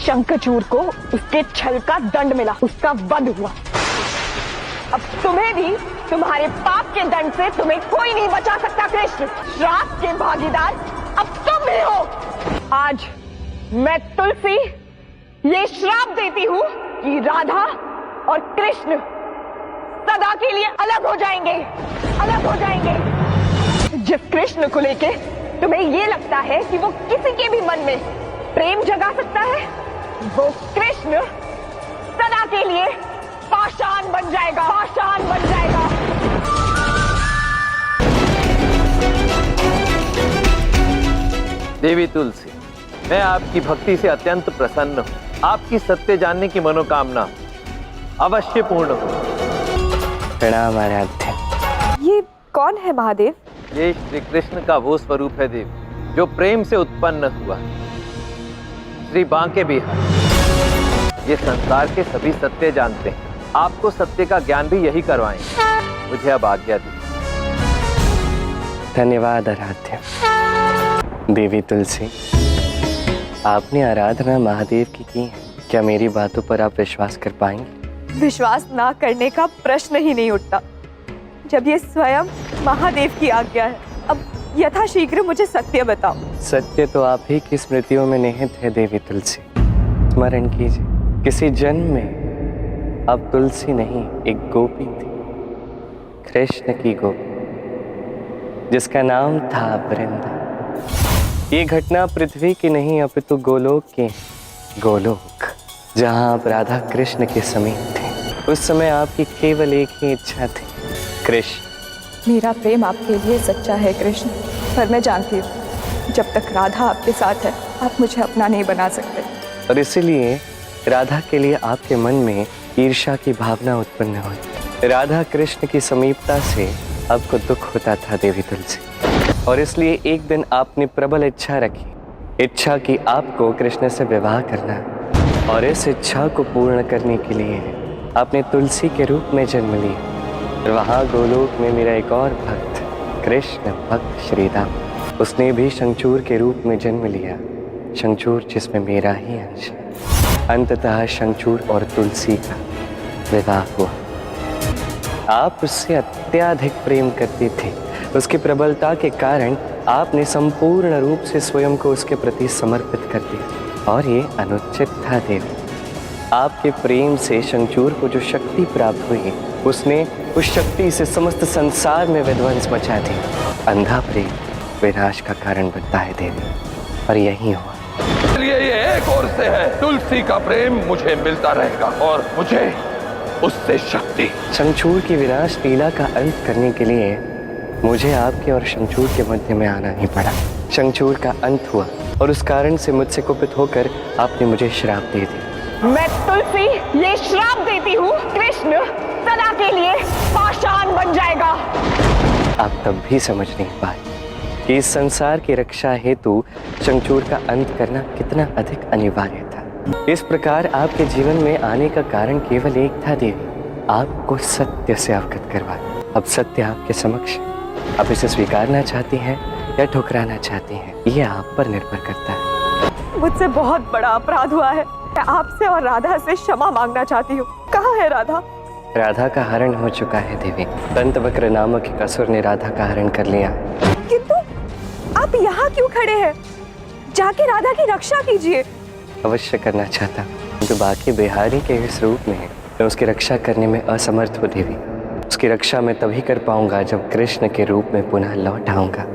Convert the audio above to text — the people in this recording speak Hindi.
शंखचूड़ को उसके छल का दंड मिला, उसका वध हुआ। अब तुम्हें भी तुम्हारे पाप के दंड से तुम्हें कोई नहीं बचा सकता कृष्ण। श्राप के भागीदार अब तुम ही हो। आज मैं तुलसी ये श्राप देती हूँ कि राधा और कृष्ण सदा के लिए अलग हो जाएंगे, अलग हो जाएंगे। जिस कृष्ण को लेके तुम्हें ये लगता है कि वो किसी के भी मन में प्रेम जगा सकता है, वो कृष्ण सदा के लिए पाषाण बन जाएगा, पाषाण बन जाएगा। देवी तुलसी, मैं आपकी भक्ति से अत्यंत प्रसन्न हूँ। आपकी सत्य जानने की मनोकामना अवश्य पूर्ण हो। प्रणाम आराध्य। ये कौन है महादेव? ये श्री कृष्ण का वो स्वरूप है देवी जो प्रेम से उत्पन्न हुआ। श्री बांके बिहारी ये संसार के सभी सत्य जानते हैं। आपको सत्य का ज्ञान भी यही करवाएंगे। मुझे अब आज्ञा दी। धन्यवाद आराध्य। देवी तुलसी, आपने आराधना महादेव की है। क्या मेरी बातों पर आप विश्वास कर पाएंगे? विश्वास ना करने का प्रश्न ही नहीं उठता जब ये स्वयं महादेव की आज्ञा है। अब यथाशीघ्र मुझे सत्य बताओ। सत्य तो आप ही की स्मृतियों में निहित है देवी तुलसी। स्मरण कीजिए, किसी जन्म में अब तुलसी नहीं एक गोपी थी, कृष्ण की गोपी, जिसका नाम था वृंदा। ये घटना पृथ्वी की नहीं अपितु गोलोक की, गोलोक जहाँ आप राधा कृष्ण के समीप थे। उस समय आपकी केवल एक ही इच्छा थी, कृष्ण। मेरा प्रेम आपके लिए सच्चा है कृष्ण, पर मैं जानती हूँ जब तक राधा आपके साथ है आप मुझे अपना नहीं बना सकते। और इसीलिए राधा के लिए आपके मन में ईर्ष्या की भावना उत्पन्न हुई। राधा कृष्ण की समीपता से आपको दुख होता था देवी तुलसी, और इसलिए एक दिन आपने प्रबल इच्छा रखी, इच्छा की आपको कृष्ण से विवाह करना। और इस इच्छा को पूर्ण करने के लिए आपने तुलसी के रूप में जन्म लिया। और वहाँ गोलोक में मेरा एक और भक्त, कृष्ण भक्त श्रीराम, उसने भी शंखचूड़ के रूप में जन्म लिया। शंखचूड़ जिसमें मेरा ही अंश है। अंततः शंखचूड़ और तुलसी का विवाह हुआ। आप उससे अत्याधिक प्रेम करते थे। उसकी प्रबलता के कारण आपने संपूर्ण रूप से स्वयं को उसके प्रति समर्पित कर दिया, और ये अनुचित था देवी। आपके प्रेम से शंखचूड़ को जो शक्ति प्राप्त हुई, उसने उस शक्ति से समस्त संसार में विध्वंस मचा दिया। अंधा प्रेम विनाश का कारण बनता है देवी, और यही हुआ। इसलिए ये एक ओर से है, तुलसी का प्रेम मुझे मिलता रहेगा और मुझे उससे शक्ति। शंखचूड़ की विनाश लीला का अंत करने के लिए मुझे आपके और शंखचूड़ के मध्य में आना ही पड़ा। शंखचूड़ का अंत हुआ, और उस कारण से मुझसे कुपित होकर आपने मुझे श्राप दे दिया। मैं तुलसी ये श्राप देती हूँ, कृष्ण सदा के लिए पाषाण बन जाएगा। आप तब भी समझ नहीं पाए कि इस संसार की रक्षा हेतु शंखचूड़ का अंत करना कितना अधिक अनिवार्य था। इस प्रकार आपके जीवन में आने का कारण केवल एक था देवी, आपको सत्य से अवगत करवाना। अब सत्य आपके समक्ष, आप इसे स्वीकारना चाहती हैं या ठुकराना चाहती हैं, ये आप पर निर्भर करता है। मुझसे बहुत बड़ा अपराध हुआ है। मैं आपसे और राधा से क्षमा मांगना चाहती हूँ। कहाँ है राधा? राधा का हरण हो चुका है देवी। दंतवक्र नामक एक असुर ने राधा का हरण कर लिया। किंतु आप यहाँ क्यों खड़े हैं? जाके राधा की रक्षा कीजिए। अवश्य करना चाहता, किंतु बाकी बिहारी के इस रूप में मैं उसकी रक्षा करने में असमर्थ हूँ देवी। उसकी रक्षा मैं तभी कर पाऊंगा जब कृष्ण के रूप में पुनः लौट आऊंगा।